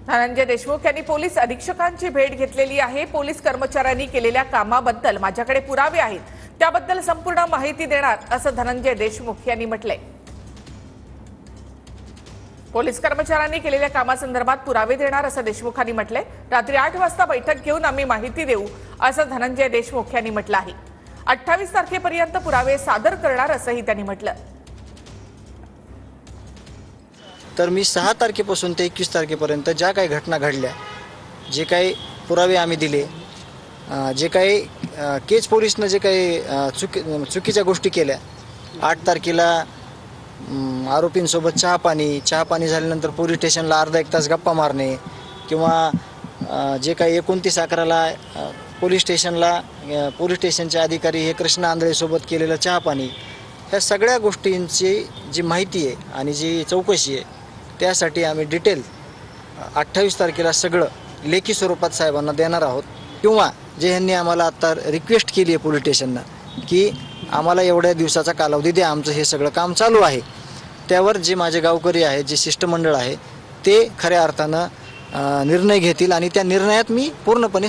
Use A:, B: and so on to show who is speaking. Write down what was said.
A: धनंजय देशमुख यांनी पोलीस अधीक्षकांची भेट घेतलेली आहे। पोलीस कर्मचाऱ्यांनी केलेल्या कामाबद्दल माझ्याकडे पुरावे आहेत, त्याबद्दल संपूर्ण माहिती देणार असं धनंजय देशमुख यांनी म्हटलंय। पोलीस कर्मचाऱ्यांनी केलेल्या कामासंदर्भात पुरावे देणार असं देशमुखांनी म्हटलंय। रात्री 8 वाजता बैठक घेऊन आम्ही माहिती देऊ असं धनंजय देशमुख यांनी म्हटलं आहे। 28 तारखेपर्यंत पुरावे सादर करणार असंही त्यांनी म्हटलं।
B: तर मी 6 तारखेपासून ते 21 तारखेपर्यंत ज्या काही घटना घडल्या, जे काही पुरावे आम्ही दिले, जे काही केज पोलिसनं जे काही चुकीच्या गोष्टी केल्या, 8 तारखेला आरोपींसोबत चहा पाणी झाल्यानंतर पोलीस स्टेशनला अर्धा एक तास गप्पा मारणे, किंवा जे काही 29/11ला पोलीस स्टेशनचे अधिकारी हे कृष्णा आंधळेसोबत केलेलं चहापाणी, ह्या सगळ्या गोष्टींची जी माहिती आहे आणि जी चौकशी आहे, त्यासाठी आम्ही डिटेल 28 तारखेला सगळं लेखी स्वरूपात साहेबांना देणार आहोत। किंवा जे ह्यांनी आम्हाला आता रिक्वेस्ट केली आहे पोलीस स्टेशननं की आम्हाला एवढ्या दिवसाचा कालावधी द्या, आमचं हे सगळं काम चालू आहे, त्यावर जे माझे गावकरी आहेत, जे शिष्टमंडळ आहे, ते खऱ्या अर्थानं निर्णय घेतील आणि त्या निर्णयात मी पूर्णपणे